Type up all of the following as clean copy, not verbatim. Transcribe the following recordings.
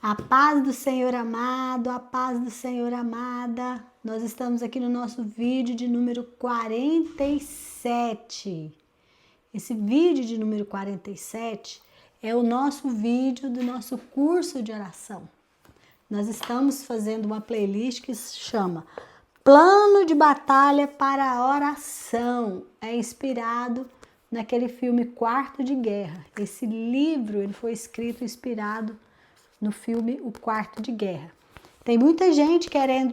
A paz do Senhor amado, a paz do Senhor amada. Nós estamos aqui no nosso vídeo de número 47. Esse vídeo de número 47 é o nosso vídeo do nosso curso de oração. Nós estamos fazendo uma playlist que se chama Plano de Batalha para a Oração. É inspirado naquele filme Quarto de Guerra. Esse livro ele foi escrito inspirado no filme O Quarto de Guerra. Tem muita gente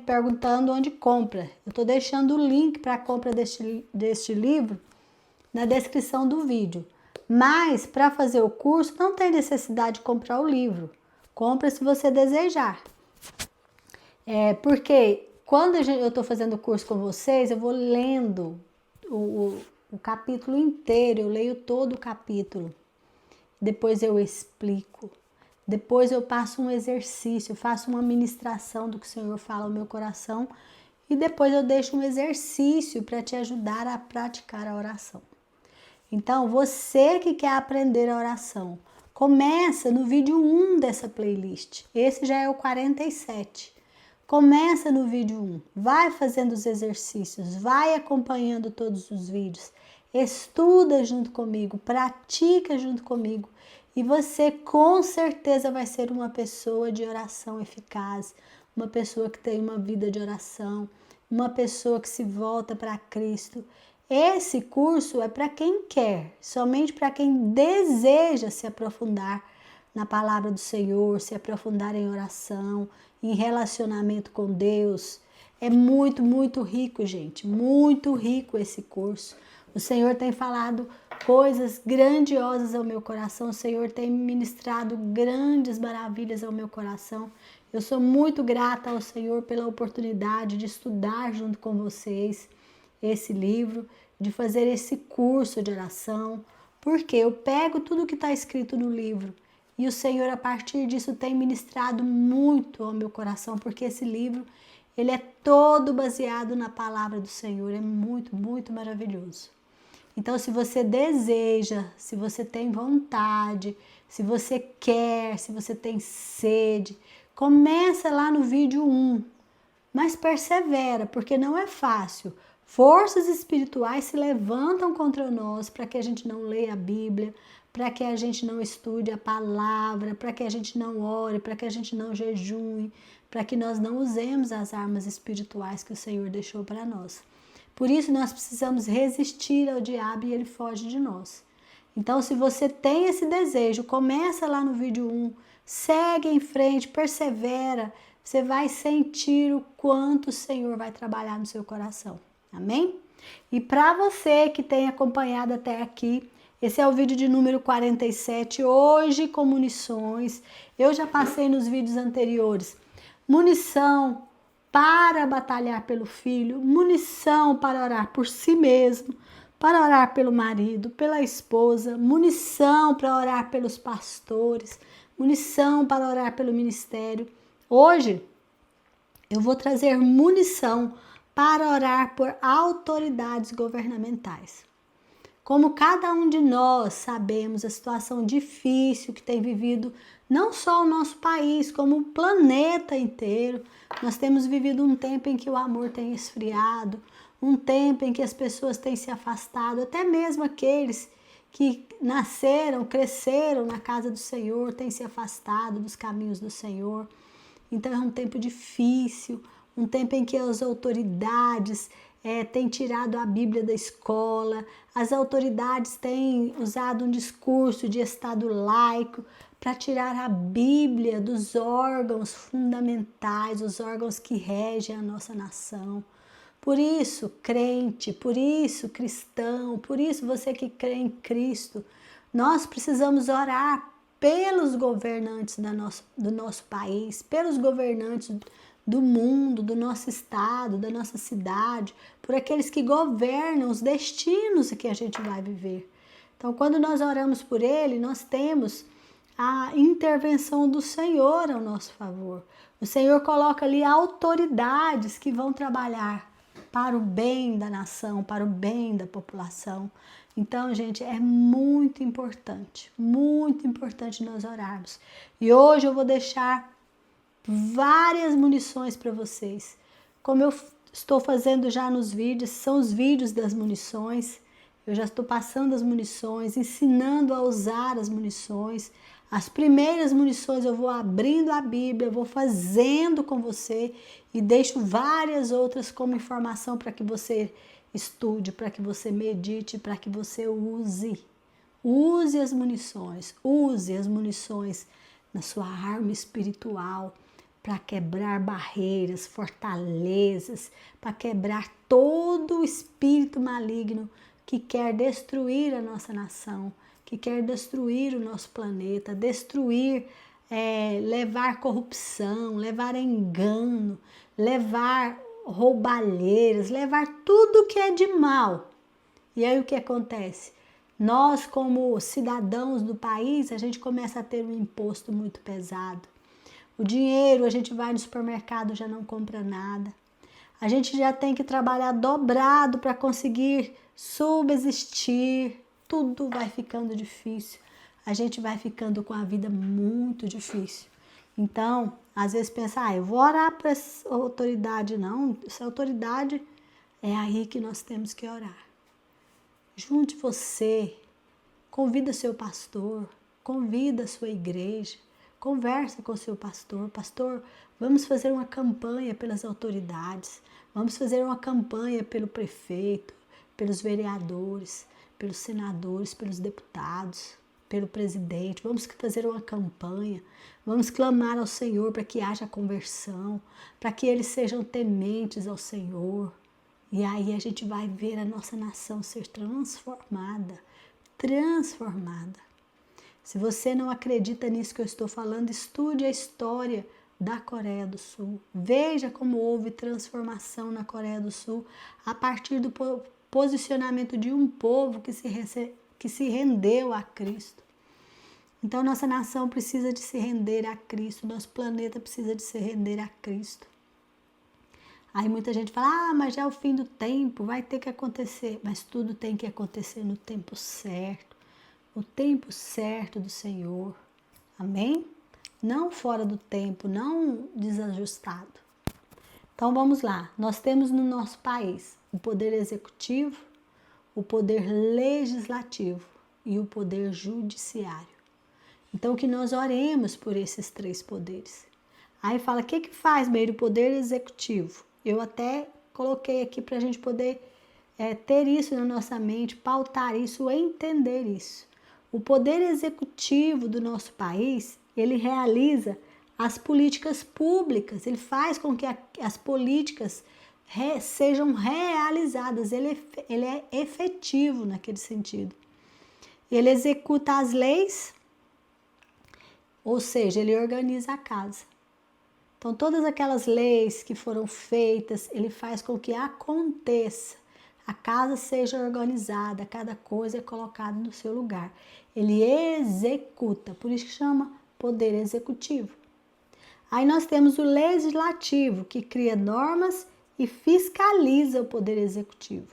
perguntando onde compra. Eu estou deixando o link para a compra deste livro na descrição do vídeo. Mas para fazer o curso não tem necessidade de comprar o livro. Compra se você desejar. Porque quando eu estou fazendo o curso com vocês, eu vou lendo o capítulo inteiro, eu leio todo o capítulo. Depois eu explico. Depois eu passo um exercício, eu faço uma ministração do que o Senhor fala ao meu coração e depois eu deixo um exercício para te ajudar a praticar a oração. Então, você que quer aprender a oração, começa no vídeo 1 dessa playlist. Esse já é o 47. Começa no vídeo 1, vai fazendo os exercícios, vai acompanhando todos os vídeos, estuda junto comigo, pratica junto comigo. E você com certeza vai ser uma pessoa de oração eficaz, uma pessoa que tem uma vida de oração, uma pessoa que se volta para Cristo. Esse curso é para quem quer, somente para quem deseja se aprofundar na palavra do Senhor, se aprofundar em oração, em relacionamento com Deus. É muito, muito rico, gente, muito rico esse curso. O Senhor tem falado coisas grandiosas ao meu coração. O Senhor tem ministrado grandes maravilhas ao meu coração. Eu sou muito grata ao Senhor pela oportunidade de estudar junto com vocês esse livro, de fazer esse curso de oração, porque eu pego tudo que está escrito no livro e o Senhor, a partir disso, tem ministrado muito ao meu coração, porque esse livro, ele é todo baseado na palavra do Senhor. É muito, muito maravilhoso. Então, se você deseja, se você tem vontade, se você quer, se você tem sede, começa lá no vídeo 1, mas persevera, porque não é fácil. Forças espirituais se levantam contra nós para que a gente não leia a Bíblia, para que a gente não estude a palavra, para que a gente não ore, para que a gente não jejue, para que nós não usemos as armas espirituais que o Senhor deixou para nós. Por isso nós precisamos resistir ao diabo e ele foge de nós. Então, se você tem esse desejo, começa lá no vídeo 1, segue em frente, persevera, você vai sentir o quanto o Senhor vai trabalhar no seu coração. Amém? E para você que tem acompanhado até aqui, esse é o vídeo de número 47, hoje com munições. Eu já passei nos vídeos anteriores. Munição para batalhar pelo filho, munição para orar por si mesmo, para orar pelo marido, pela esposa, munição para orar pelos pastores, munição para orar pelo ministério. Hoje eu vou trazer munição para orar por autoridades governamentais. Como cada um de nós sabemos a situação difícil que tem vivido não só o nosso país, como o planeta inteiro. Nós temos vivido um tempo em que o amor tem esfriado, um tempo em que as pessoas têm se afastado, até mesmo aqueles que nasceram, cresceram na casa do Senhor, têm se afastado dos caminhos do Senhor. Então é um tempo difícil, um tempo em que as autoridades têm tirado a Bíblia da escola, as autoridades têm usado um discurso de Estado laico para tirar a Bíblia dos órgãos fundamentais, os órgãos que regem a nossa nação. Por isso, crente, por isso, cristão, por isso você que crê em Cristo, nós precisamos orar pelos governantes do nosso país, pelos governantes do mundo, do nosso estado, da nossa cidade, por aqueles que governam os destinos que a gente vai viver. Então, quando nós oramos por ele, nós temos a intervenção do Senhor ao nosso favor. O Senhor coloca ali autoridades que vão trabalhar para o bem da nação, para o bem da população. Então, gente, é muito importante nós orarmos. E hoje eu vou deixar várias munições para vocês. Como eu estou fazendo já nos vídeos, são os vídeos das munições. Eu já estou passando as munições, ensinando a usar as munições. As primeiras munições eu vou abrindo a Bíblia, eu vou fazendo com você e deixo várias outras como informação para que você estude, para que você medite, para que você use. Use as munições na sua arma espiritual para quebrar barreiras, fortalezas, para quebrar todo o espírito maligno que quer destruir a nossa nação, que quer destruir o nosso planeta, destruir, levar corrupção, levar engano, levar roubalheiras, levar tudo que é de mal. E aí o que acontece? Nós, como cidadãos do país, a gente começa a ter um imposto muito pesado. O dinheiro, a gente vai no supermercado, já não compra nada. A gente já tem que trabalhar dobrado para conseguir subsistir. Tudo vai ficando difícil. A gente vai ficando com a vida muito difícil. Então, às vezes pensa, eu vou orar para essa autoridade. Não, essa autoridade é aí que nós temos que orar. Junte você, convida seu pastor, convida a sua igreja, conversa com o seu pastor. Pastor, vamos fazer uma campanha pelas autoridades, vamos fazer uma campanha pelo prefeito, pelos vereadores, pelos senadores, pelos deputados, pelo presidente. Vamos fazer uma campanha, vamos clamar ao Senhor para que haja conversão, para que eles sejam tementes ao Senhor. E aí a gente vai ver a nossa nação ser transformada. Se você não acredita nisso que eu estou falando, estude a história da Coreia do Sul. Veja como houve transformação na Coreia do Sul a partir do posicionamento de um povo que se rendeu a Cristo. Então nossa nação precisa de se render a Cristo, nosso planeta precisa de se render a Cristo. Aí muita gente fala, mas já é o fim do tempo, vai ter que acontecer. Mas tudo tem que acontecer no tempo certo, o tempo certo do Senhor. Amém? Não fora do tempo, não desajustado. Então vamos lá, nós temos no nosso país o poder executivo, o poder legislativo e o poder judiciário. Então que nós oremos por esses três poderes. Aí fala, o que faz meio o poder executivo? Eu até coloquei aqui para a gente poder ter isso na nossa mente, pautar isso, entender isso. O poder executivo do nosso país, ele realiza as políticas públicas, ele faz com que as políticas sejam realizadas, ele é efetivo naquele sentido. Ele executa as leis, ou seja, ele organiza a casa. Então, todas aquelas leis que foram feitas, ele faz com que aconteça. A casa seja organizada, cada coisa é colocada no seu lugar. Ele executa, por isso que chama poder executivo. Aí nós temos o legislativo, que cria normas e fiscaliza o poder executivo.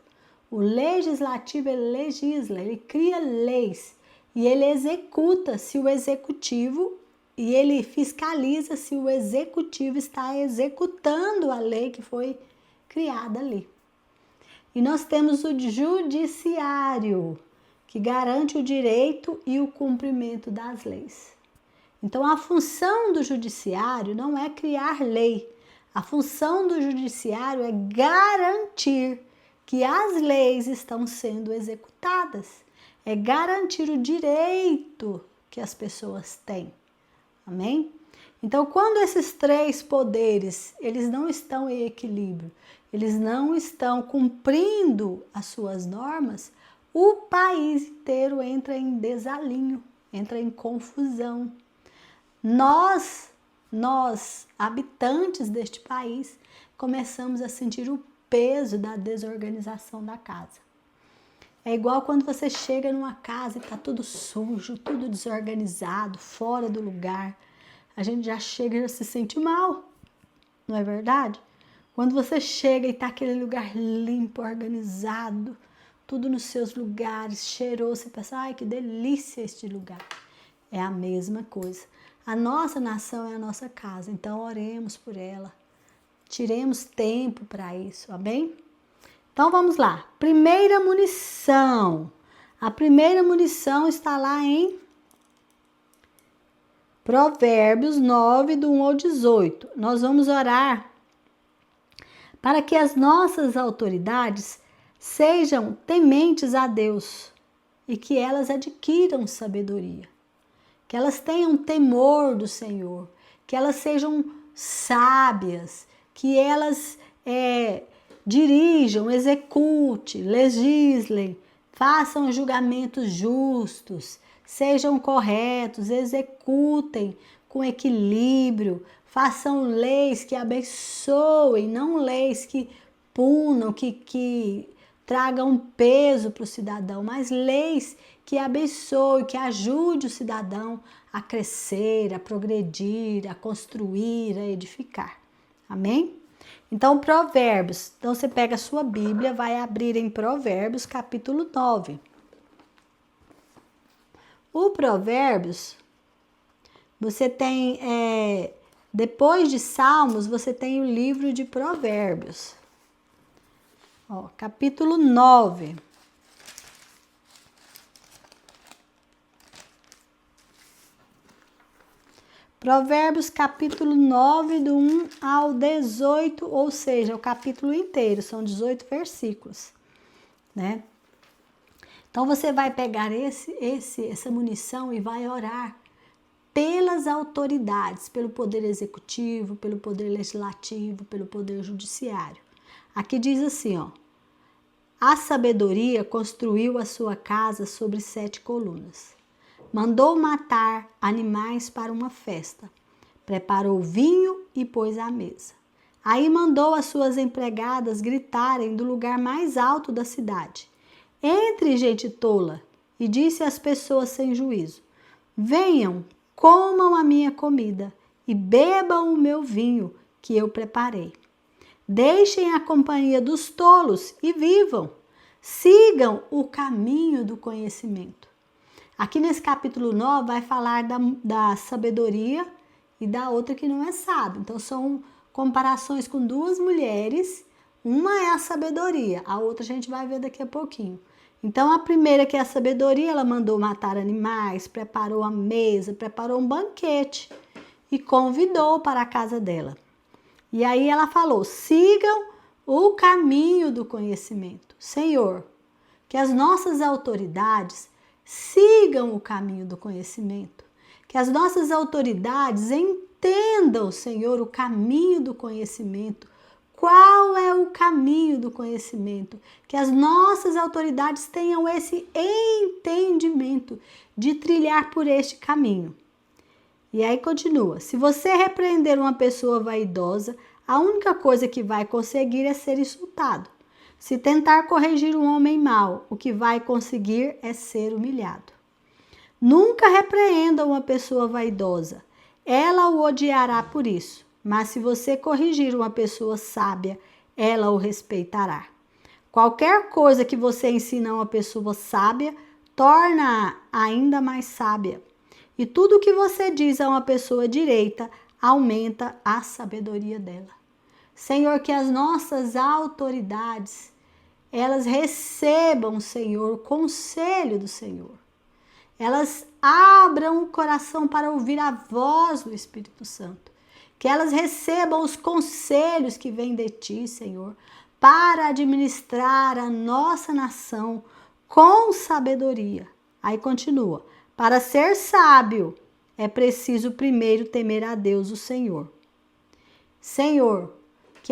O legislativo, ele legisla, ele cria leis e ele executa se o executivo e ele fiscaliza se o executivo está executando a lei que foi criada ali. E nós temos o judiciário, que garante o direito e o cumprimento das leis. Então, a função do judiciário não é criar lei. A função do judiciário é garantir que as leis estão sendo executadas. É garantir o direito que as pessoas têm. Amém? Então, quando esses três poderes, eles não estão em equilíbrio, eles não estão cumprindo as suas normas, o país inteiro entra em desalinho, entra em confusão. Nós, habitantes deste país, começamos a sentir o peso da desorganização da casa. É igual quando você chega numa casa e está tudo sujo, tudo desorganizado, fora do lugar. A gente já chega e já se sente mal, não é verdade? Quando você chega e está aquele lugar limpo, organizado, tudo nos seus lugares, cheiroso, você pensa, ai que delícia este lugar. É a mesma coisa. A nossa nação é a nossa casa, então oremos por ela. Tiremos tempo para isso, amém? Então vamos lá. Primeira munição. A primeira munição está lá em Provérbios 9, do 1 ao 18. Nós vamos orar para que as nossas autoridades sejam tementes a Deus e que elas adquiram sabedoria, que elas tenham temor do Senhor, que elas sejam sábias, que elas dirijam, executem, legislem, façam julgamentos justos, sejam corretos, executem com equilíbrio, façam leis que abençoem, não leis que punam, que tragam peso para o cidadão, mas leis que abençoem, que ajudem o cidadão a crescer, a progredir, a construir, a edificar. Amém? Então, Provérbios. Então, você pega a sua Bíblia, vai abrir em Provérbios, capítulo 9. O Provérbios, você tem, depois de Salmos, você tem o livro de Provérbios. Ó, capítulo 9. Provérbios, capítulo 9, do 1 ao 18, ou seja, o capítulo inteiro, são 18 versículos, né? Então, você vai pegar essa munição e vai orar pelas autoridades, pelo poder executivo, pelo poder legislativo, pelo poder judiciário. Aqui diz assim, ó: a sabedoria construiu a sua casa sobre 7 colunas. Mandou matar animais para uma festa. Preparou vinho e pôs à mesa. Aí mandou as suas empregadas gritarem do lugar mais alto da cidade: entre, gente tola, e disse às pessoas sem juízo: venham, comam a minha comida e bebam o meu vinho que eu preparei. Deixem a companhia dos tolos e vivam. Sigam o caminho do conhecimento. Aqui nesse capítulo 9 vai falar da sabedoria e da outra que não é sábia. Então são comparações com 2 mulheres. Uma é a sabedoria, a outra a gente vai ver daqui a pouquinho. Então a primeira, que é a sabedoria, ela mandou matar animais, preparou a mesa, preparou um banquete e convidou para a casa dela. E aí ela falou: sigam o caminho do conhecimento. Senhor, que as nossas autoridades sigam o caminho do conhecimento. Que as nossas autoridades entendam, Senhor, o caminho do conhecimento. Qual é o caminho do conhecimento? Que as nossas autoridades tenham esse entendimento de trilhar por este caminho. E aí continua: se você repreender uma pessoa vaidosa, a única coisa que vai conseguir é ser insultado. Se tentar corrigir um homem mau, o que vai conseguir é ser humilhado. Nunca repreenda uma pessoa vaidosa, ela o odiará por isso. Mas se você corrigir uma pessoa sábia, ela o respeitará. Qualquer coisa que você ensina a uma pessoa sábia, torna-a ainda mais sábia. E tudo que você diz a uma pessoa direita, aumenta a sabedoria dela. Senhor, que as nossas autoridades, elas recebam, Senhor, o conselho do Senhor. Elas abram o coração para ouvir a voz do Espírito Santo. Que elas recebam os conselhos que vêm de Ti, Senhor, para administrar a nossa nação com sabedoria. Aí continua: para ser sábio, é preciso primeiro temer a Deus, o Senhor. Senhor, que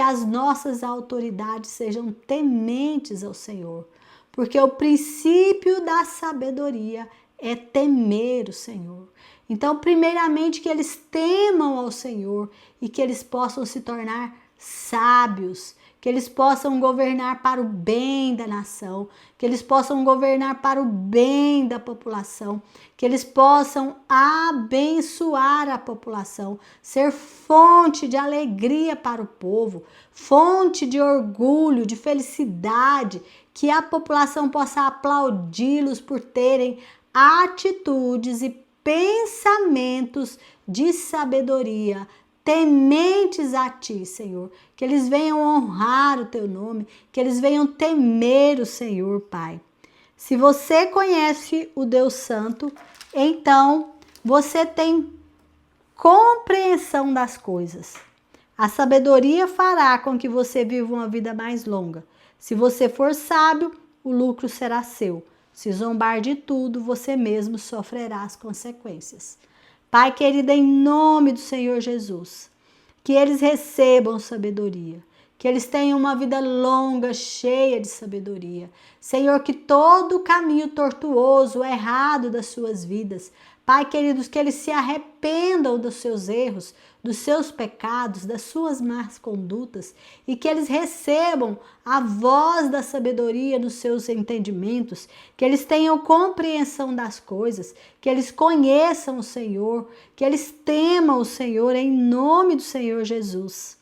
as nossas autoridades sejam tementes ao Senhor, porque o princípio da sabedoria é temer o Senhor. Então, primeiramente, que eles temam ao Senhor e que eles possam se tornar sábios, que eles possam governar para o bem da nação, que eles possam governar para o bem da população, que eles possam abençoar a população, ser fonte de alegria para o povo, fonte de orgulho, de felicidade, que a população possa aplaudi-los por terem atitudes e pensamentos de sabedoria, tementes a ti, Senhor. Que eles venham honrar o teu nome, que eles venham temer o Senhor, Pai. Se você conhece o Deus Santo, então você tem compreensão das coisas. A sabedoria fará com que você viva uma vida mais longa. Se você for sábio, o lucro será seu. Se zombar de tudo, você mesmo sofrerá as consequências. Pai querido, em nome do Senhor Jesus, que eles recebam sabedoria, que eles tenham uma vida longa, cheia de sabedoria. Senhor, que todo o caminho tortuoso, errado das suas vidas, Pai queridos, que eles se arrependam dos seus erros, dos seus pecados, das suas más condutas e que eles recebam a voz da sabedoria nos seus entendimentos, que eles tenham compreensão das coisas, que eles conheçam o Senhor, que eles temam o Senhor em nome do Senhor Jesus.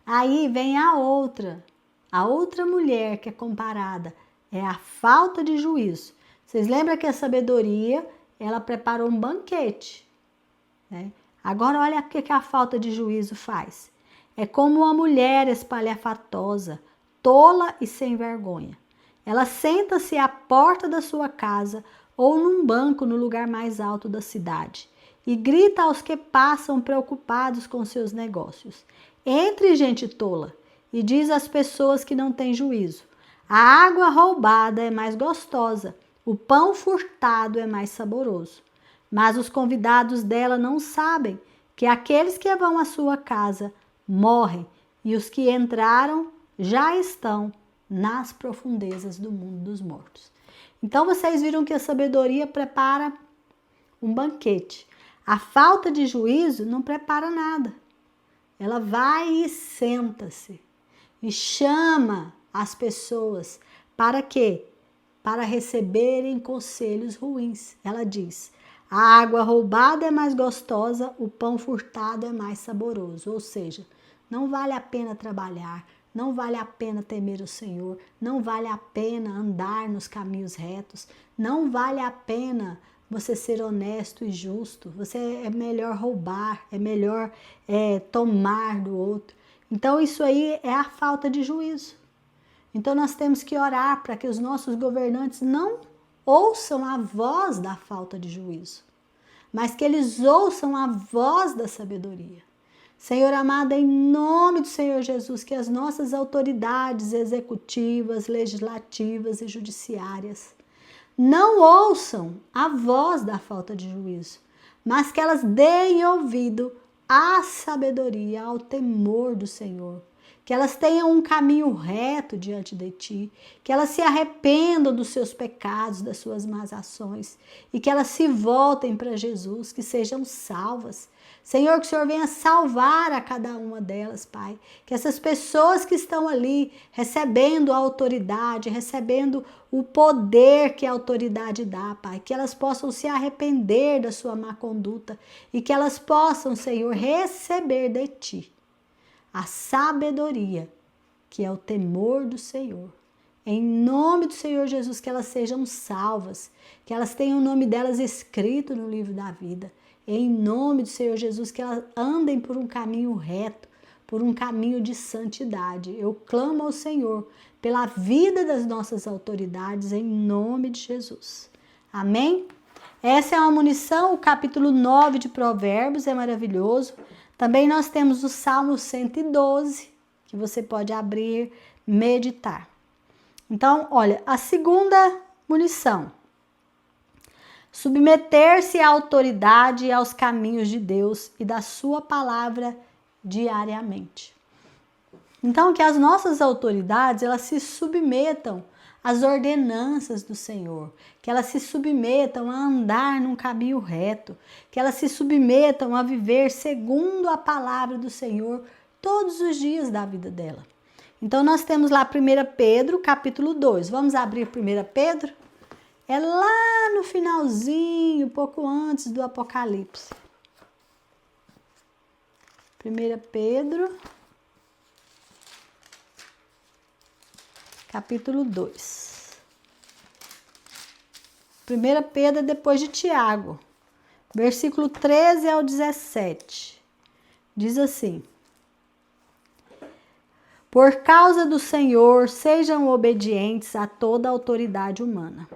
Aí vem a outra mulher que é comparada, é a falta de juízo. Vocês lembram que a sabedoria, ela preparou um banquete, né? Agora olha o que a falta de juízo faz. É como uma mulher espalhafatosa, tola e sem vergonha. Ela senta-se à porta da sua casa ou num banco no lugar mais alto da cidade e grita aos que passam preocupados com seus negócios. Entre, gente tola, e diz às pessoas que não têm juízo: a água roubada é mais gostosa, o pão furtado é mais saboroso. Mas os convidados dela não sabem que aqueles que vão à sua casa morrem e os que entraram já estão nas profundezas do mundo dos mortos. Então vocês viram que a sabedoria prepara um banquete. A falta de juízo não prepara nada. Ela vai e senta-se e chama as pessoas para quê? Para receberem conselhos ruins. Ela diz: a água roubada é mais gostosa, o pão furtado é mais saboroso. Ou seja, não vale a pena trabalhar, não vale a pena temer o Senhor, não vale a pena andar nos caminhos retos, não vale a pena você ser honesto e justo. É melhor roubar, é melhor tomar do outro. Então isso aí é a falta de juízo. Então nós temos que orar para que os nossos governantes não ouçam a voz da falta de juízo, mas que eles ouçam a voz da sabedoria. Senhor amado, em nome do Senhor Jesus, que as nossas autoridades executivas, legislativas e judiciárias não ouçam a voz da falta de juízo, mas que elas deem ouvido à sabedoria, ao temor do Senhor. Que elas tenham um caminho reto diante de ti, que elas se arrependam dos seus pecados, das suas más ações e que elas se voltem para Jesus, que sejam salvas. Senhor, que o Senhor venha salvar a cada uma delas, Pai. Que essas pessoas que estão ali recebendo a autoridade, recebendo o poder que a autoridade dá, Pai, que elas possam se arrepender da sua má conduta e que elas possam, Senhor, receber de ti a sabedoria, que é o temor do Senhor. Em nome do Senhor Jesus, que elas sejam salvas, que elas tenham o nome delas escrito no livro da vida. Em nome do Senhor Jesus, que elas andem por um caminho reto, por um caminho de santidade. Eu clamo ao Senhor pela vida das nossas autoridades, em nome de Jesus. Amém? Essa é uma munição, o capítulo 9 de Provérbios, é maravilhoso. Também nós temos o Salmo 112, que você pode abrir, meditar. Então, olha, a segunda munição: submeter-se à autoridade e aos caminhos de Deus e da sua palavra diariamente. Então, que as nossas autoridades, elas se submetam às ordenanças do Senhor, que elas se submetam a andar num caminho reto, que elas se submetam a viver segundo a palavra do Senhor todos os dias da vida dela. Então nós temos lá 1 Pedro, capítulo 2. Vamos abrir 1 Pedro? É lá no finalzinho, pouco antes do Apocalipse. 1 Pedro, capítulo 2. 1 Pedro é depois de Tiago. Versículo 13 ao 17. Diz assim: por causa do Senhor, sejam obedientes a toda a autoridade humana,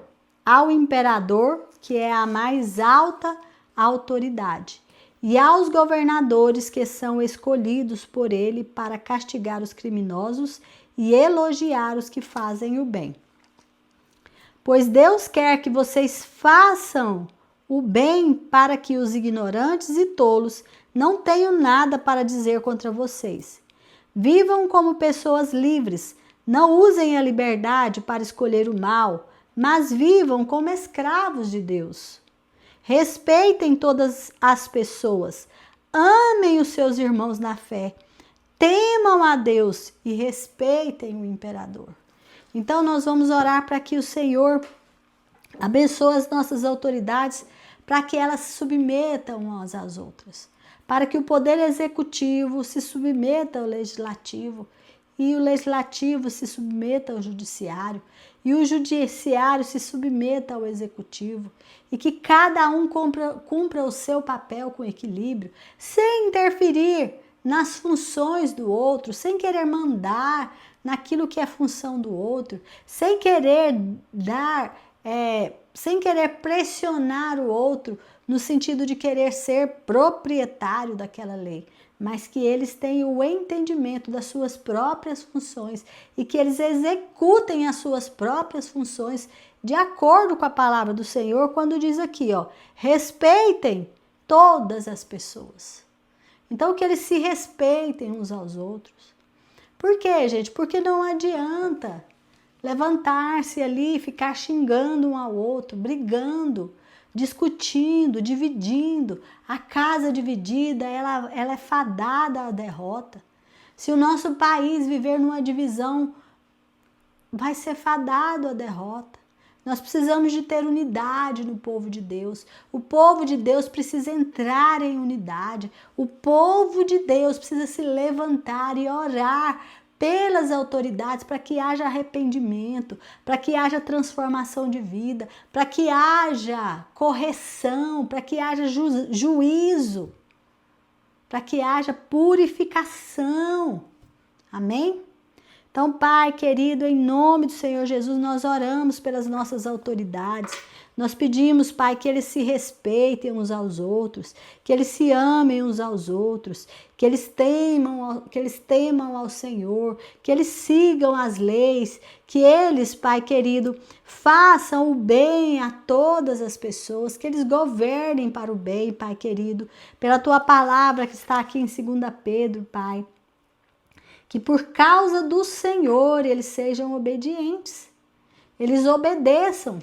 ao imperador, que é a mais alta autoridade, e aos governadores que são escolhidos por ele para castigar os criminosos e elogiar os que fazem o bem. Pois Deus quer que vocês façam o bem para que os ignorantes e tolos não tenham nada para dizer contra vocês. Vivam como pessoas livres, não usem a liberdade para escolher o mal, mas vivam como escravos de Deus. Respeitem todas as pessoas, amem os seus irmãos na fé, temam a Deus e respeitem o imperador. Então nós vamos orar para que o Senhor abençoe as nossas autoridades, para que elas se submetam umas às outras, para que o poder executivo se submeta ao legislativo e o legislativo se submeta ao judiciário e o judiciário se submeta ao executivo e que cada um cumpra o seu papel com equilíbrio, sem interferir nas funções do outro, sem querer mandar naquilo que é função do outro, sem querer sem querer pressionar o outro no sentido de querer ser proprietário daquela lei, mas que eles tenham o entendimento das suas próprias funções e que eles executem as suas próprias funções de acordo com a palavra do Senhor, quando diz aqui, respeitem todas as pessoas. Então, que eles se respeitem uns aos outros. Por quê, gente? Porque não adianta levantar-se ali e ficar xingando um ao outro, brigando, discutindo, dividindo. A casa dividida, ela é fadada à derrota. Se o nosso país viver numa divisão, vai ser fadado à derrota. Nós precisamos de ter unidade no povo de Deus. O povo de Deus precisa entrar em unidade. O povo de Deus precisa se levantar e orar pelas autoridades para que haja arrependimento, para que haja transformação de vida, para que haja correção, para que haja juízo, para que haja purificação. Amém? Então, Pai querido, em nome do Senhor Jesus, nós oramos pelas nossas autoridades. Nós pedimos, Pai, que eles se respeitem uns aos outros, que eles se amem uns aos outros, que eles temam ao Senhor, que eles sigam as leis, que eles, Pai querido, façam o bem a todas as pessoas, que eles governem para o bem, Pai querido, pela Tua palavra que está aqui em 2 Pedro, Pai. Que por causa do Senhor eles sejam obedientes, eles obedeçam.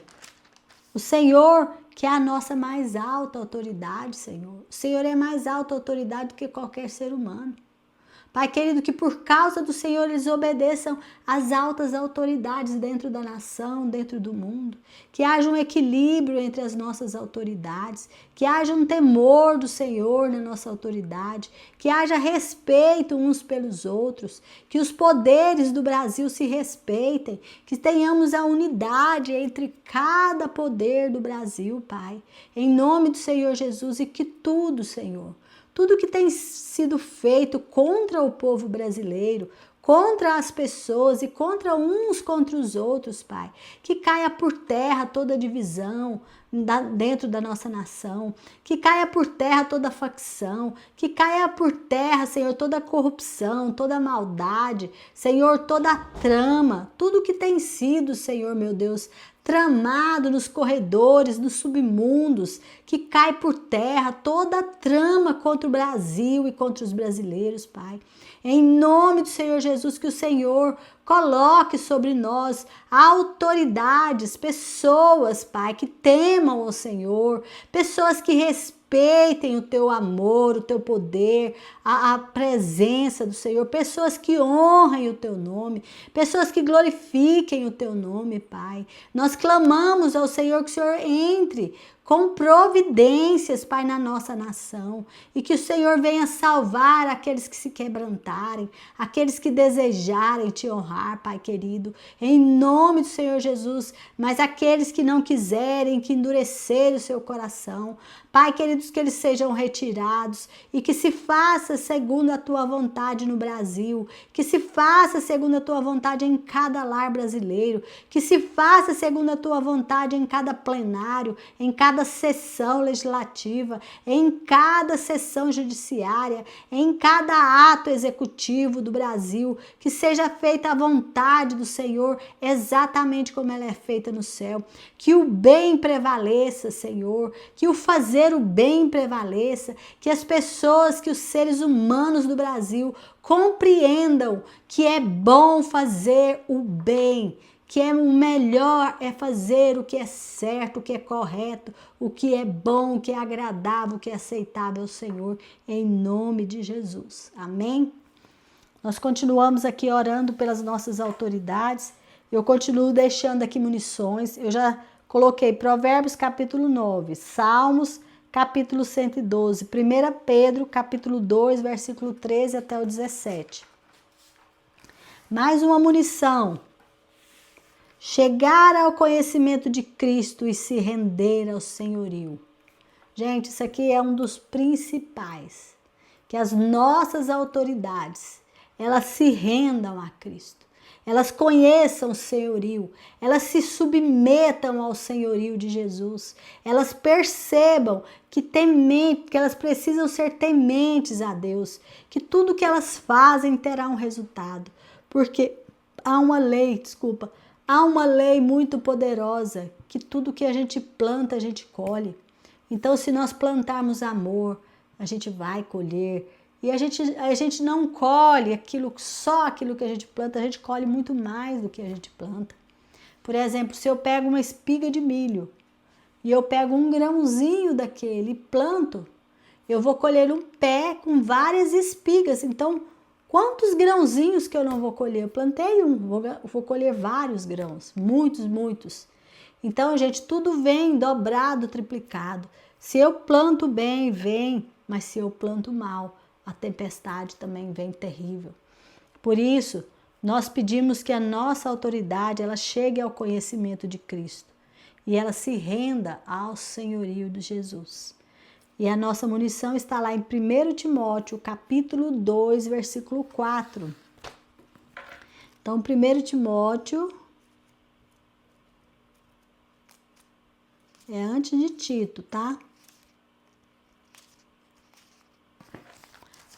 O Senhor, que é a nossa mais alta autoridade, Senhor. O Senhor é mais alta autoridade do que qualquer ser humano. Pai querido, que por causa do Senhor eles obedeçam às altas autoridades dentro da nação, dentro do mundo. Que haja um equilíbrio entre as nossas autoridades. Que haja um temor do Senhor na nossa autoridade. Que haja respeito uns pelos outros. Que os poderes do Brasil se respeitem. Que tenhamos a unidade entre cada poder do Brasil, Pai. Em nome do Senhor Jesus, e que tudo, Senhor, tudo que tem sido feito contra o povo brasileiro, contra as pessoas e contra os outros, Pai, que caia por terra toda divisão dentro da nossa nação, que caia por terra toda facção, que caia por terra, Senhor, toda corrupção, toda maldade, Senhor, toda trama, tudo que tem sido, Senhor, meu Deus, tramado nos corredores, nos submundos, que cai por terra toda a trama contra o Brasil e contra os brasileiros, Pai. Em nome do Senhor Jesus, que o Senhor coloque sobre nós autoridades, pessoas, Pai, que temam ao Senhor, pessoas que respeitem o Teu amor, o Teu poder, a presença do Senhor, pessoas que honrem o Teu nome, pessoas que glorifiquem o Teu nome, Pai. Nós clamamos ao Senhor que o Senhor entre com providências, Pai, na nossa nação. E que o Senhor venha salvar aqueles que se quebrantarem, aqueles que desejarem te honrar, Pai querido, em nome do Senhor Jesus. Mas aqueles que não quiserem, que endurecerem o seu coração, Pai queridos, que eles sejam retirados e que se faça segundo a tua vontade no Brasil, que se faça segundo a tua vontade em cada lar brasileiro, que se faça segundo a tua vontade em cada plenário, em cada sessão legislativa, em cada sessão judiciária, em cada ato executivo do Brasil, que seja feita a vontade do Senhor exatamente como ela é feita no céu, que o bem prevaleça, Senhor, que o fazer o bem prevaleça, que as pessoas, que os seres humanos do Brasil compreendam que é bom fazer o bem, que é o melhor é fazer o que é certo, o que é correto, o que é bom, o que é agradável, o que é aceitável ao Senhor, em nome de Jesus. Amém? Nós continuamos aqui orando pelas nossas autoridades. Eu continuo deixando aqui munições. Eu já coloquei Provérbios capítulo 9, Salmos capítulo 112, 1 Pedro capítulo 2, versículo 13 até o 17. Mais uma munição. Chegar ao conhecimento de Cristo e se render ao senhorio. Gente, isso aqui é um dos principais. Que as nossas autoridades, elas se rendam a Cristo. Elas conheçam o senhorio, elas se submetam ao senhorio de Jesus, elas percebam que elas precisam ser tementes a Deus, que tudo que elas fazem terá um resultado, porque há uma lei muito poderosa, que tudo que a gente planta, a gente colhe. Então, se nós plantarmos amor, a gente vai colher. E a gente não colhe só aquilo que a gente planta, a gente colhe muito mais do que a gente planta. Por exemplo, se eu pego uma espiga de milho e eu pego um grãozinho daquele e planto, eu vou colher um pé com várias espigas. Então, quantos grãozinhos que eu não vou colher? Eu plantei vou colher vários grãos, muitos. Então, gente, tudo vem dobrado, triplicado. Se eu planto bem, vem, mas se eu planto mal, a tempestade também vem terrível. Por isso, nós pedimos que a nossa autoridade ela chegue ao conhecimento de Cristo e ela se renda ao senhorio de Jesus. E a nossa munição está lá em 1 Timóteo, capítulo 2, versículo 4. Então, 1 Timóteo é antes de Tito, tá?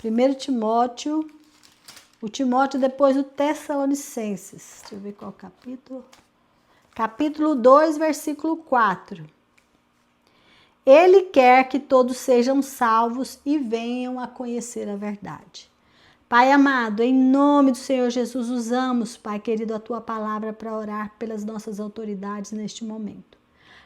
1 Timóteo, o Timóteo depois do Tessalonicenses. Deixa eu ver qual capítulo. Capítulo 2, versículo 4. Ele quer que todos sejam salvos e venham a conhecer a verdade. Pai amado, em nome do Senhor Jesus, usamos, Pai querido, a Tua palavra para orar pelas nossas autoridades neste momento.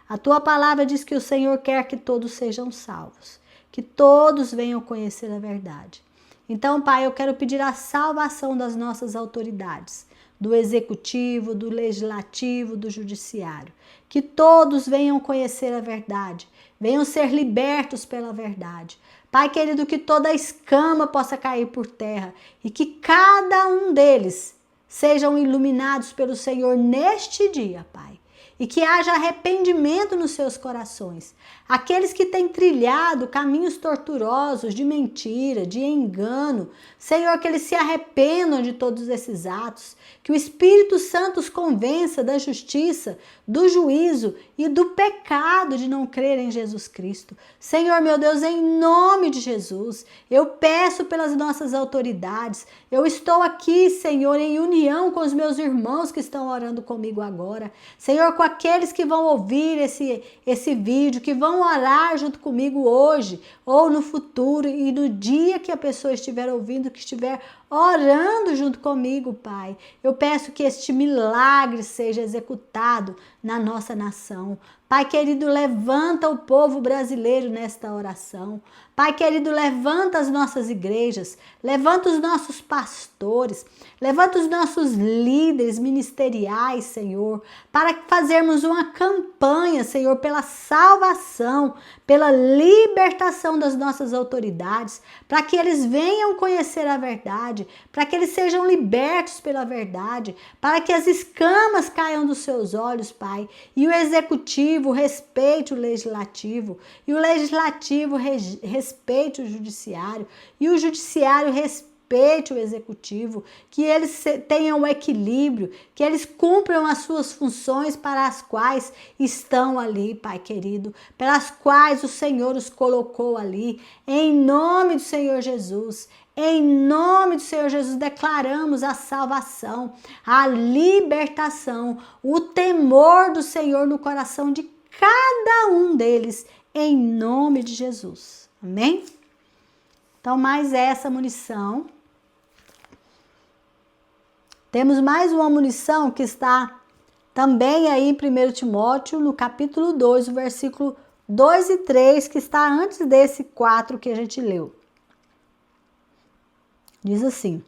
A Tua palavra diz que o Senhor quer que todos sejam salvos, que todos venham conhecer a verdade. Então, Pai, eu quero pedir a salvação das nossas autoridades, do executivo, do legislativo, do judiciário. Que todos venham conhecer a verdade, venham ser libertos pela verdade. Pai querido, que toda escama possa cair por terra e que cada um deles sejam iluminados pelo Senhor neste dia, Pai. E que haja arrependimento nos seus corações. Aqueles que têm trilhado caminhos tortuosos de mentira, de engano, Senhor, que eles se arrependam de todos esses atos, que o Espírito Santo os convença da justiça, do juízo e do pecado de não crer em Jesus Cristo. Senhor, meu Deus, em nome de Jesus, eu peço pelas nossas autoridades, eu estou aqui, Senhor, em união com os meus irmãos que estão orando comigo agora. Senhor, com aqueles que vão ouvir esse vídeo, que vão orar junto comigo hoje ou no futuro e no dia que a pessoa estiver ouvindo, que estiver orando junto comigo, Pai. Eu peço que este milagre seja executado na nossa nação. Pai querido, levanta o povo brasileiro nesta oração. Pai querido, levanta as nossas igrejas, levanta os nossos pastores, levanta os nossos líderes ministeriais, Senhor, para fazermos uma campanha, Senhor, pela salvação, pela libertação das nossas autoridades, para que eles venham conhecer a verdade, para que eles sejam libertos pela verdade, para que as escamas caiam dos seus olhos, Pai, e o executivo respeite o legislativo, e o legislativo respeite o judiciário, e o judiciário respeite o executivo, que eles tenham o equilíbrio, que eles cumpram as suas funções para as quais estão ali, Pai querido, pelas quais o Senhor os colocou ali, em nome do Senhor Jesus. Em nome do Senhor Jesus, declaramos a salvação, a libertação, o temor do Senhor no coração de cada um deles, em nome de Jesus. Amém? Então, mais essa munição. Temos mais uma munição que está também aí em 1 Timóteo, no capítulo 2, o versículo 2 e 3, que está antes desse 4 que a gente leu. Diz assim: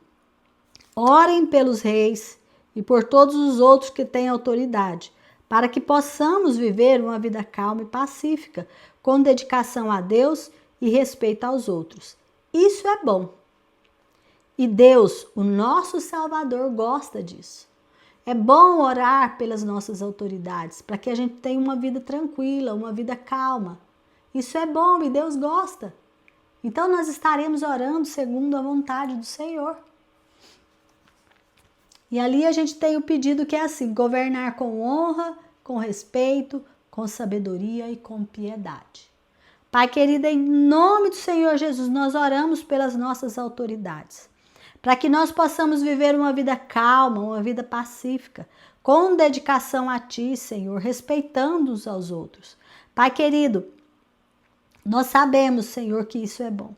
orem pelos reis e por todos os outros que têm autoridade, para que possamos viver uma vida calma e pacífica, com dedicação a Deus e respeito aos outros. Isso é bom. E Deus, o nosso Salvador, gosta disso. É bom orar pelas nossas autoridades, para que a gente tenha uma vida tranquila, uma vida calma. Isso é bom e Deus gosta. Então, nós estaremos orando segundo a vontade do Senhor. E ali a gente tem o pedido que é assim: governar com honra, com respeito, com sabedoria e com piedade. Pai querido, em nome do Senhor Jesus, nós oramos pelas nossas autoridades, para que nós possamos viver uma vida calma, uma vida pacífica, com dedicação a Ti, Senhor, respeitando uns aos outros. Pai querido, nós sabemos, Senhor, que isso é bom.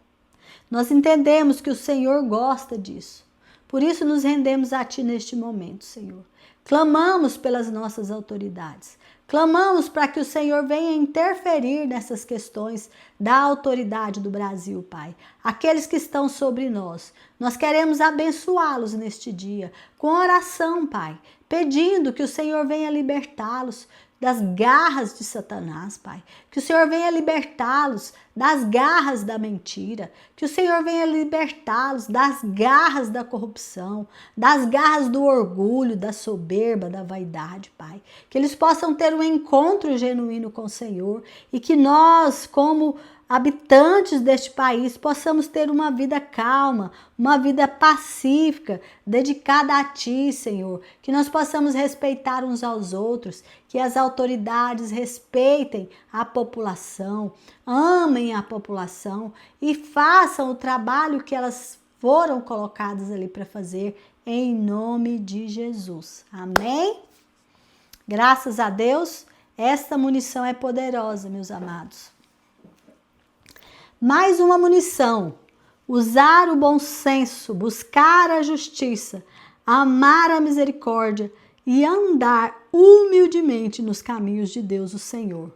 Nós entendemos que o Senhor gosta disso. Por isso nos rendemos a Ti neste momento, Senhor. Clamamos pelas nossas autoridades. Clamamos para que o Senhor venha interferir nessas questões da autoridade do Brasil, Pai. Aqueles que estão sobre nós. Nós queremos abençoá-los neste dia com oração, Pai, pedindo que o Senhor venha libertá-los das garras de Satanás, Pai. Que o Senhor venha libertá-los das garras da mentira. Que o Senhor venha libertá-los das garras da corrupção, das garras do orgulho, da soberba, da vaidade, Pai. Que eles possam ter um encontro genuíno com o Senhor e que nós, como habitantes deste país, possamos ter uma vida calma, uma vida pacífica, dedicada a Ti, Senhor. Que nós possamos respeitar uns aos outros, que as autoridades respeitem a população, amem a população e façam o trabalho que elas foram colocadas ali para fazer, em nome de Jesus. Amém? Graças a Deus, esta munição é poderosa, meus amados. Mais uma munição: usar o bom senso, buscar a justiça, amar a misericórdia e andar humildemente nos caminhos de Deus, o Senhor.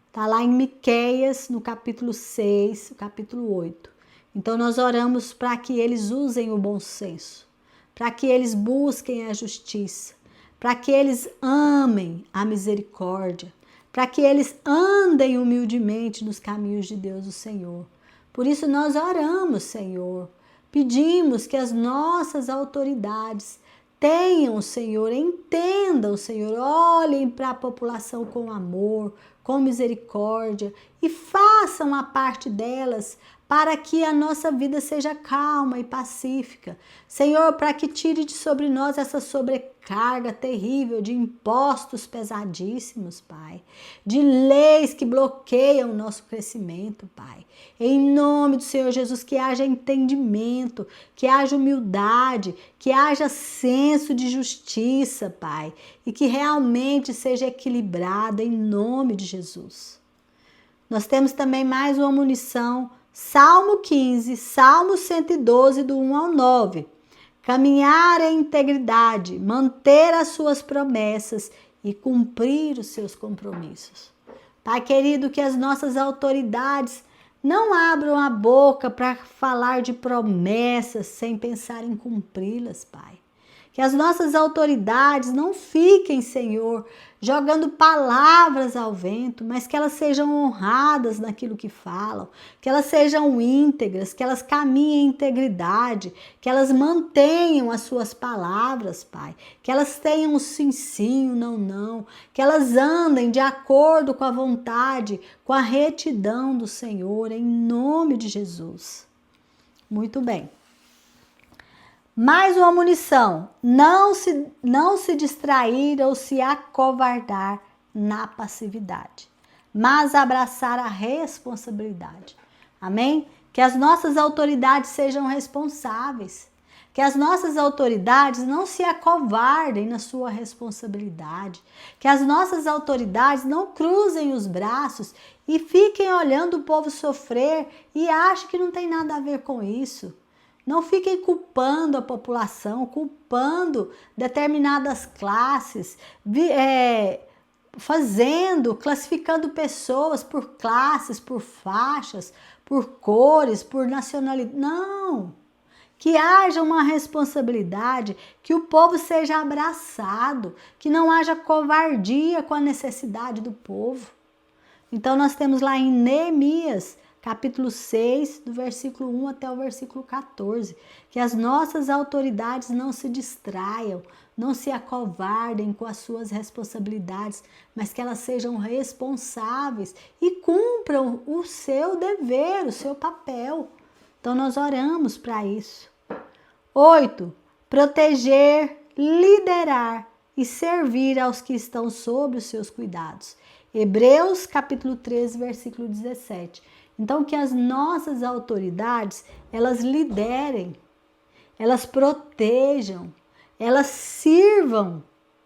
Está lá em Miqueias, no capítulo 6, capítulo 8. Então, nós oramos para que eles usem o bom senso, para que eles busquem a justiça, para que eles amem a misericórdia, para que eles andem humildemente nos caminhos de Deus, o Senhor. Por isso nós oramos, Senhor, pedimos que as nossas autoridades tenham, Senhor, entendam, Senhor, olhem para a população com amor, com misericórdia e façam a parte delas para que a nossa vida seja calma e pacífica. Senhor, para que tire de sobre nós essa sobrecarga terrível de impostos pesadíssimos, Pai, de leis que bloqueiam o nosso crescimento, Pai. Em nome do Senhor Jesus, que haja entendimento, que haja humildade, que haja senso de justiça, Pai, e que realmente seja equilibrada em nome de Jesus. Nós temos também mais uma munição, Salmo 15, Salmo 112, do 1 ao 9. Caminhar em integridade, manter as suas promessas e cumprir os seus compromissos. Pai querido, que as nossas autoridades não abram a boca para falar de promessas sem pensar em cumpri-las, Pai. Que as nossas autoridades não fiquem, Senhor, jogando palavras ao vento, mas que elas sejam honradas naquilo que falam, que elas sejam íntegras, que elas caminhem em integridade, que elas mantenham as suas palavras, Pai, que elas tenham o sim, sim, o não, não, que elas andem de acordo com a vontade, com a retidão do Senhor, em nome de Jesus. Muito bem. Mais uma munição, não se distrair ou se acovardar na passividade, mas abraçar a responsabilidade. Amém? Que as nossas autoridades sejam responsáveis, que as nossas autoridades não se acovardem na sua responsabilidade, que as nossas autoridades não cruzem os braços e fiquem olhando o povo sofrer e achem que não tem nada a ver com isso. Não fiquem culpando a população, culpando determinadas classes, classificando pessoas por classes, por faixas, por cores, por nacionalidade. Não! Que haja uma responsabilidade, que o povo seja abraçado, que não haja covardia com a necessidade do povo. Então nós temos lá em Neemias, capítulo 6, do versículo 1 até o versículo 14, que as nossas autoridades não se distraiam, não se acovardem com as suas responsabilidades, mas que elas sejam responsáveis e cumpram o seu dever, o seu papel. Então nós oramos para isso. 8. Proteger, liderar e servir aos que estão sob os seus cuidados. Hebreus capítulo 13, versículo 17. Então, que as nossas autoridades, elas liderem, elas protejam, elas sirvam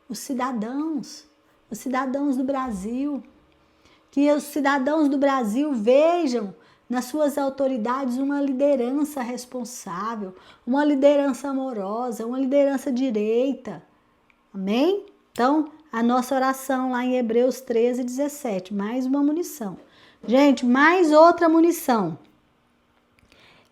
os cidadãos do Brasil. Que os cidadãos do Brasil vejam nas suas autoridades uma liderança responsável, uma liderança amorosa, uma liderança direita. Amém? Então, a nossa oração lá em Hebreus 13, 17, mais uma munição. Gente, mais outra munição.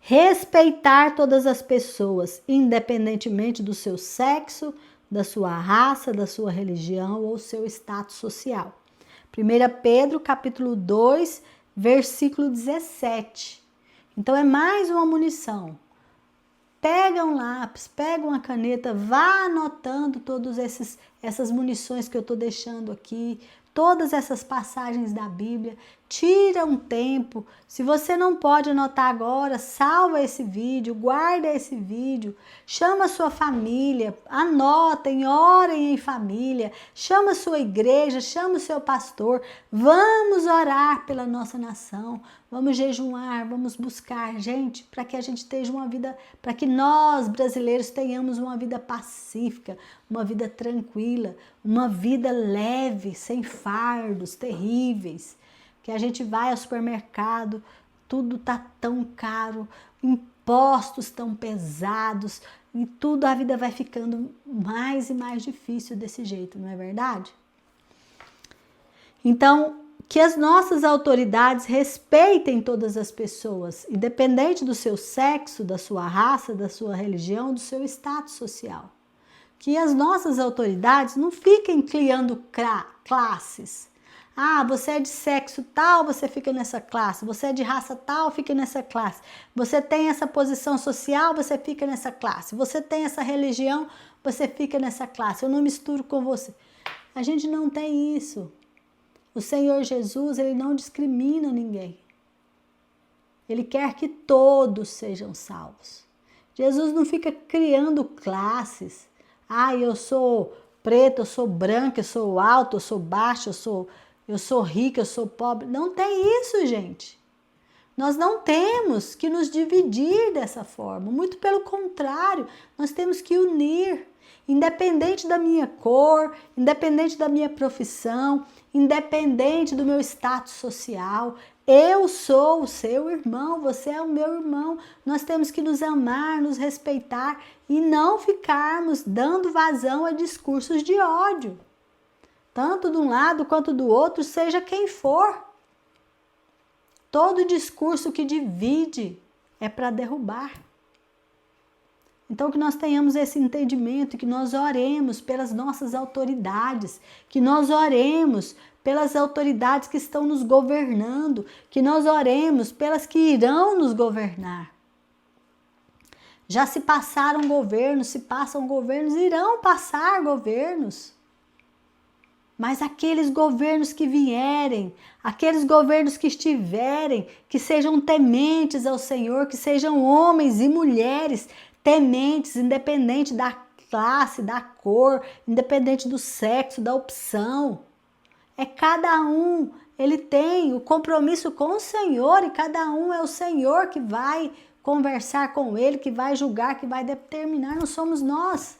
Respeitar todas as pessoas, independentemente do seu sexo, da sua raça, da sua religião ou seu status social. 1 Pedro, capítulo 2, versículo 17. Então, é mais uma munição. Pega um lápis, pega uma caneta, vá anotando todas essas munições que eu estou deixando aqui, todas essas passagens da Bíblia. Tira um tempo. Se você não pode anotar agora, salva esse vídeo, guarda esse vídeo, chama a sua família, anotem, orem em família, chama a sua igreja, chama o seu pastor. Vamos orar pela nossa nação, vamos jejuar, vamos buscar, gente, para que a gente tenha uma vida, para que nós brasileiros tenhamos uma vida pacífica, uma vida tranquila, uma vida leve, sem fardos terríveis. Que a gente vai ao supermercado, tudo tá tão caro, impostos tão pesados e tudo, a vida vai ficando mais e mais difícil desse jeito, não é verdade? Então, que as nossas autoridades respeitem todas as pessoas, independente do seu sexo, da sua raça, da sua religião, do seu status social. Que as nossas autoridades não fiquem criando classes. Ah, você é de sexo tal, você fica nessa classe. Você é de raça tal, fica nessa classe. Você tem essa posição social, você fica nessa classe. Você tem essa religião, você fica nessa classe. Eu não misturo com você. A gente não tem isso. O Senhor Jesus, ele não discrimina ninguém. Ele quer que todos sejam salvos. Jesus não fica criando classes. Ah, eu sou preto, eu sou branca, eu sou alto, eu sou baixo, eu sou rica, eu sou pobre. Não tem isso, gente. Nós não temos que nos dividir dessa forma. Muito pelo contrário, nós temos que unir. Independente da minha cor, independente da minha profissão, independente do meu status social, eu sou o seu irmão, você é o meu irmão. Nós temos que nos amar, nos respeitar e não ficarmos dando vazão a discursos de ódio. tanto de um lado quanto do outro, seja quem for. Todo discurso que divide é para derrubar. Então, que nós tenhamos esse entendimento, que nós oremos pelas nossas autoridades, que nós oremos pelas autoridades que estão nos governando, que nós oremos pelas que irão nos governar. Já se passaram governos, se passam governos, irão passar governos. Mas aqueles governos que vierem, aqueles governos que estiverem, que sejam tementes ao Senhor, que sejam homens e mulheres tementes, independente da classe, da cor, independente do sexo, da opção. É cada um, ele tem o compromisso com o Senhor e cada um é o Senhor que vai conversar com ele, que vai julgar, que vai determinar, não somos nós.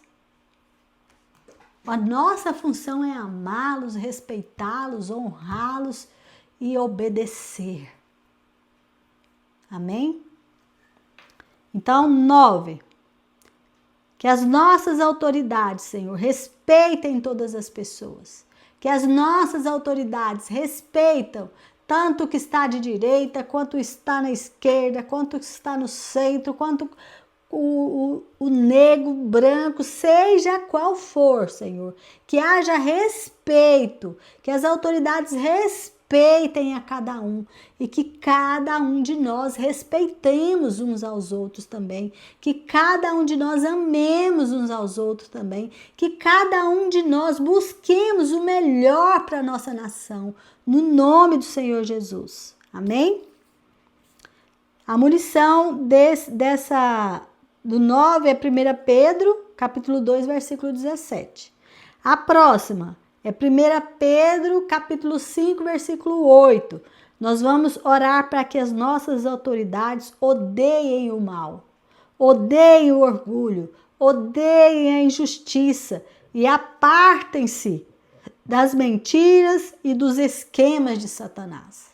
A nossa função é amá-los, respeitá-los, honrá-los e obedecer. Amém? Então, 9. Que as nossas autoridades, Senhor, respeitem todas as pessoas. Que as nossas autoridades respeitam tanto o que está de direita, quanto está na esquerda, quanto está no centro, quanto o negro, branco, seja qual for, Senhor. Que haja respeito, que as autoridades respeitem a cada um e que cada um de nós respeitemos uns aos outros também, que cada um de nós amemos uns aos outros também, que cada um de nós busquemos o melhor para a nossa nação, no nome do Senhor Jesus. Amém? A munição do 9 é 1 Pedro, capítulo 2, versículo 17. A próxima é 1 Pedro, capítulo 5, versículo 8. Nós vamos orar para que as nossas autoridades odeiem o mal, odeiem o orgulho, odeiem a injustiça e apartem-se das mentiras e dos esquemas de Satanás.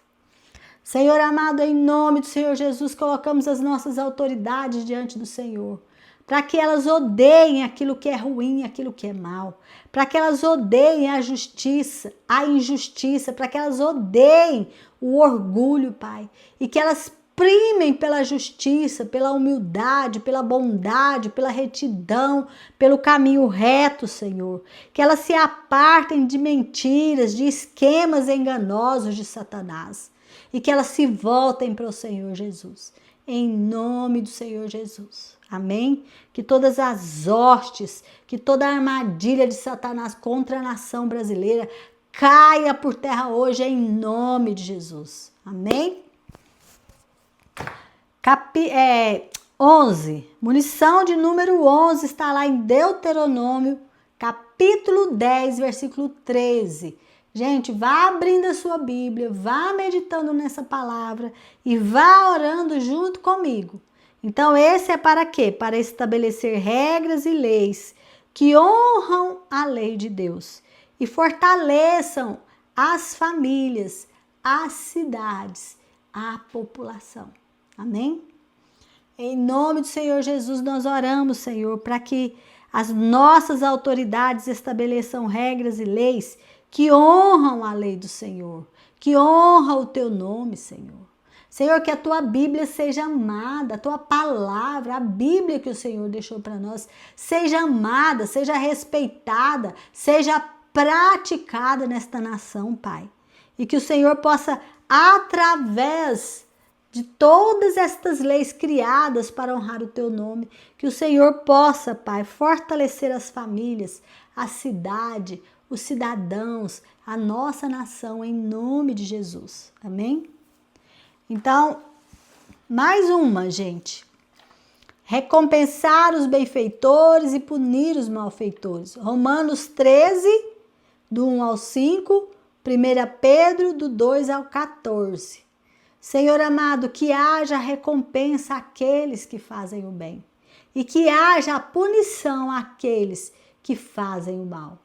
Senhor amado, em nome do Senhor Jesus, colocamos as nossas autoridades diante do Senhor, para que elas odeiem aquilo que é ruim, aquilo que é mal, para que elas odeiem a justiça, a injustiça, para que elas odeiem o orgulho, Pai, e que elas primem pela justiça, pela humildade, pela bondade, pela retidão, pelo caminho reto, Senhor. Que elas se apartem de mentiras, de esquemas enganosos de Satanás. E que elas se voltem para o Senhor Jesus. Em nome do Senhor Jesus. Amém? Que todas as hostes, que toda a armadilha de Satanás contra a nação brasileira caia por terra hoje em nome de Jesus. Amém? 11. Munição de número 11 está lá em Deuteronômio, capítulo 10, versículo 13. Gente, vá abrindo a sua Bíblia, vá meditando nessa palavra e vá orando junto comigo. Então, esse é para quê? Para estabelecer regras e leis que honram a lei de Deus e fortaleçam as famílias, as cidades, a população. Amém? Em nome do Senhor Jesus, nós oramos, Senhor, para que as nossas autoridades estabeleçam regras e leis que honram a lei do Senhor, que honram o teu nome, Senhor. Senhor, que a tua Bíblia seja amada, a tua palavra, a Bíblia que o Senhor deixou para nós, seja amada, seja respeitada, seja praticada nesta nação, Pai. E que o Senhor possa, através de todas estas leis criadas para honrar o teu nome, que o Senhor possa, Pai, fortalecer as famílias, a cidade, os cidadãos, a nossa nação, em nome de Jesus. Amém? Então, mais uma, gente. Recompensar os benfeitores e punir os malfeitores. Romanos 13, do 1 ao 5, 1 Pedro, do 2 ao 14. Senhor amado, que haja recompensa àqueles que fazem o bem e que haja a punição àqueles que fazem o mal.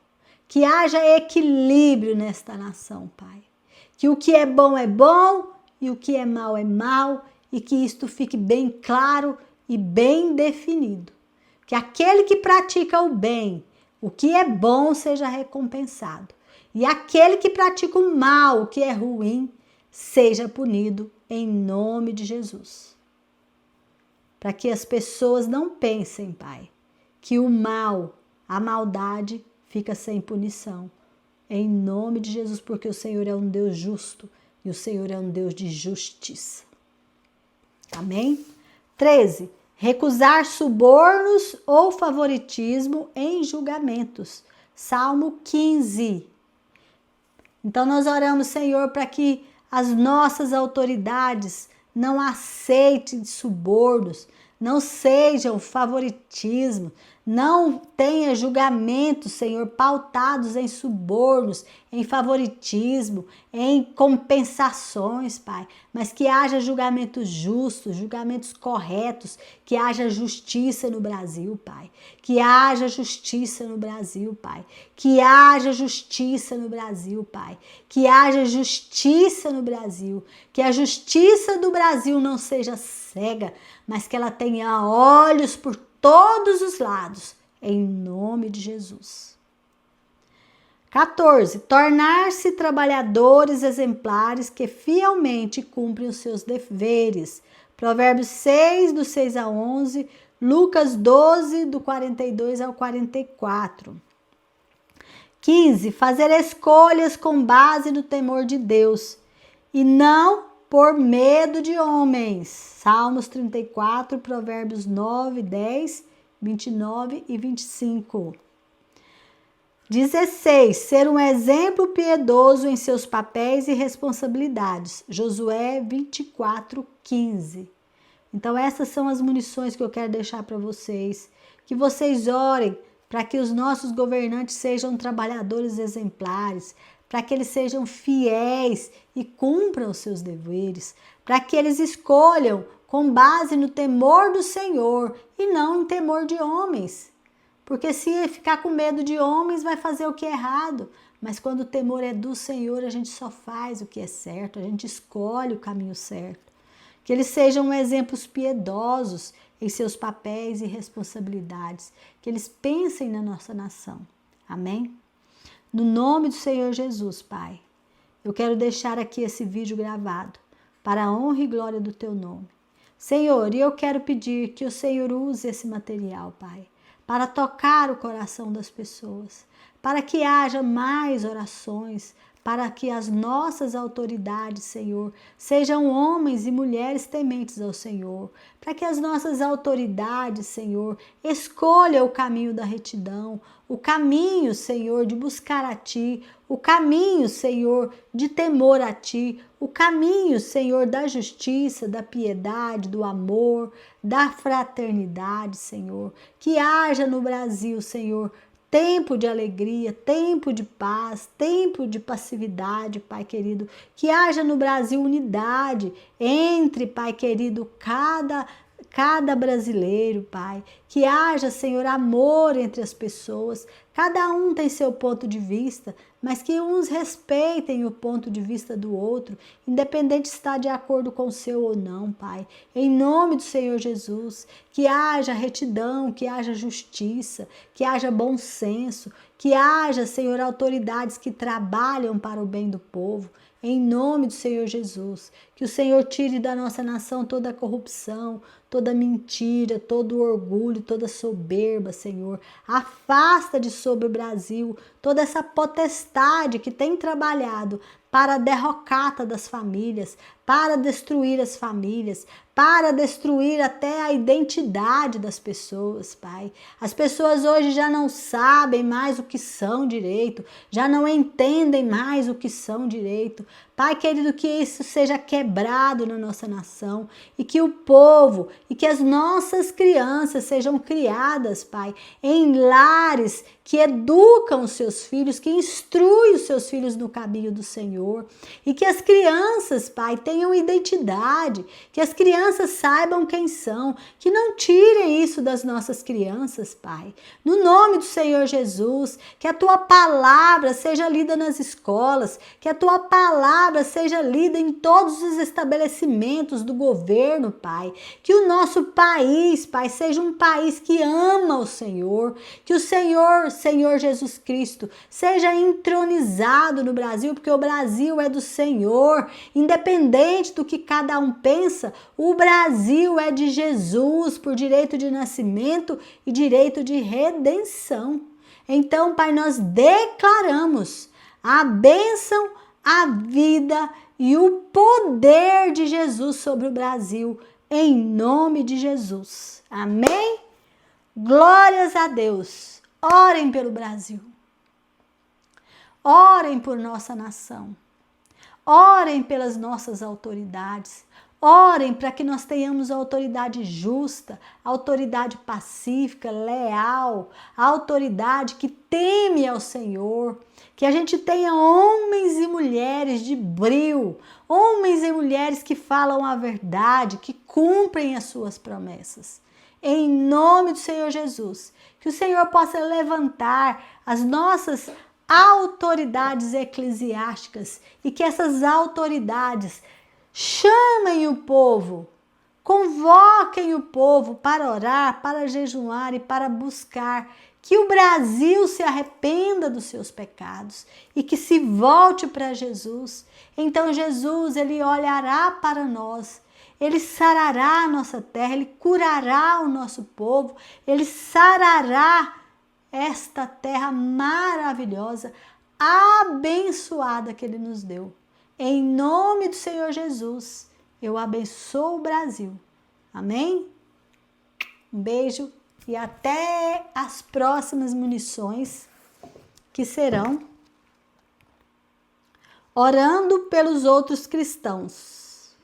Que haja equilíbrio nesta nação, Pai. Que o que é bom e o que é mal e que isto fique bem claro e bem definido. Que aquele que pratica o bem, o que é bom seja recompensado. e aquele que pratica o mal, o que é ruim, seja punido em nome de Jesus. Para que as pessoas não pensem, Pai, que o mal, a maldade, fica sem punição. Em nome de Jesus, porque o Senhor é um Deus justo e o Senhor é um Deus de justiça. Amém? 13. Recusar subornos ou favoritismo em julgamentos. Salmo 15. Então nós oramos, Senhor, para que as nossas autoridades não aceitem subornos, não sejam favoritismo, não tenha julgamentos, Senhor, pautados em subornos, em favoritismo, em compensações, Pai, mas que haja julgamentos justos, julgamentos corretos, que haja justiça no Brasil, Pai, que haja justiça no Brasil, Pai, que haja justiça no Brasil, Pai, que haja justiça no Brasil, que a justiça do Brasil não seja cega, mas que ela tenha olhos por todos os lados, em nome de Jesus. 14. Tornar-se trabalhadores exemplares que fielmente cumprem os seus deveres. Provérbios 6, do 6 a 11, Lucas 12, do 42 ao 44. 15. Fazer escolhas com base no temor de Deus e não por medo de homens. Salmos 34, Provérbios 9, 10, 29 e 25. 16. Ser um exemplo piedoso em seus papéis e responsabilidades. Josué 24, 15. Então essas são as munições que eu quero deixar para vocês. Que vocês orem para que os nossos governantes sejam trabalhadores exemplares, para que eles sejam fiéis e cumpram os seus deveres, para que eles escolham com base no temor do Senhor e não em temor de homens. Porque se ficar com medo de homens, vai fazer o que é errado. Mas quando o temor é do Senhor, a gente só faz o que é certo, a gente escolhe o caminho certo. Que eles sejam exemplos piedosos em seus papéis e responsabilidades. Que eles pensem na nossa nação. Amém? No nome do Senhor Jesus, Pai, eu quero deixar aqui esse vídeo gravado para a honra e glória do Teu nome. Senhor, e eu quero pedir que o Senhor use esse material, Pai, para tocar o coração das pessoas, para que haja mais orações, para que as nossas autoridades, Senhor, sejam homens e mulheres tementes ao Senhor, para que as nossas autoridades, Senhor, escolham o caminho da retidão, o caminho, Senhor, de buscar a Ti, o caminho, Senhor, de temor a Ti, o caminho, Senhor, da justiça, da piedade, do amor, da fraternidade, Senhor. Que haja no Brasil, Senhor, tempo de alegria, tempo de paz, tempo de passividade, Pai querido. Que haja no Brasil unidade entre, Pai querido, cada brasileiro, Pai. Que haja, Senhor, amor entre as pessoas. Cada um tem seu ponto de vista, mas que uns respeitem o ponto de vista do outro, independente se está de acordo com o seu ou não, Pai. Em nome do Senhor Jesus, que haja retidão, que haja justiça, que haja bom senso, que haja, Senhor, autoridades que trabalham para o bem do povo. Em nome do Senhor Jesus, que o Senhor tire da nossa nação toda a corrupção, toda mentira, todo orgulho, toda soberba, Senhor. Afasta de sobre o Brasil toda essa potestade que tem trabalhado para a derrocata das famílias, para destruir as famílias, para destruir até a identidade das pessoas, Pai. As pessoas hoje já não sabem mais o que são direito, já não entendem mais o que são direito. Pai querido, que isso seja quebrado na nossa nação e que o povo e que as nossas crianças sejam criadas, Pai, em lares que educam os seus filhos, que instruem os seus filhos no caminho do Senhor e que as crianças, Pai, tenham tenham identidade, que as crianças saibam quem são, que não tirem isso das nossas crianças, Pai. No nome do Senhor Jesus, que a tua palavra seja lida nas escolas, que a tua palavra seja lida em todos os estabelecimentos do governo, Pai. Que o nosso país, Pai, seja um país que ama o Senhor, que o Senhor Jesus Cristo, seja entronizado no Brasil, porque o Brasil é do Senhor. Independente do que cada um pensa, o Brasil é de Jesus por direito de nascimento e direito de redenção. Então, Pai, nós declaramos a bênção, a vida e o poder de Jesus sobre o Brasil, em nome de Jesus. Amém? Glórias a Deus. Orem pelo Brasil. Orem por nossa nação. Orem pelas nossas autoridades. Orem para que nós tenhamos a autoridade justa, a autoridade pacífica, leal, a autoridade que teme ao Senhor. Que a gente tenha homens e mulheres de brio, homens e mulheres que falam a verdade, que cumprem as suas promessas. Em nome do Senhor Jesus, que o Senhor possa levantar as nossas autoridades eclesiásticas e que essas autoridades chamem o povo, convoquem o povo para orar, para jejuar e para buscar que o Brasil se arrependa dos seus pecados e que se volte para Jesus. Então Jesus, ele olhará para nós, ele sarará a nossa terra, ele curará o nosso povo, ele sarará esta terra maravilhosa, abençoada que ele nos deu. Em nome do Senhor Jesus, eu abençoo o Brasil. Amém? Um beijo e até as próximas munições, que serão orando pelos outros cristãos.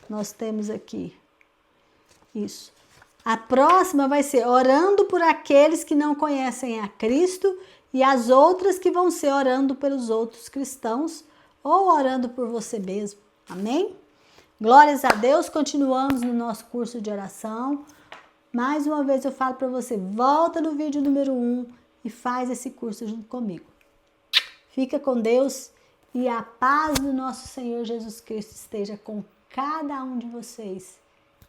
Nós temos aqui isso. A próxima vai ser orando por aqueles que não conhecem a Cristo e as outras que vão ser orando pelos outros cristãos ou orando por você mesmo. Amém? Glórias a Deus, continuamos no nosso curso de oração. Mais uma vez eu falo para você, volta no vídeo número 1 e faz esse curso junto comigo. Fica com Deus e a paz do nosso Senhor Jesus Cristo esteja com cada um de vocês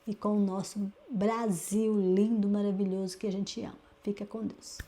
e com o nosso Brasil lindo, maravilhoso que a gente ama. Fica com Deus.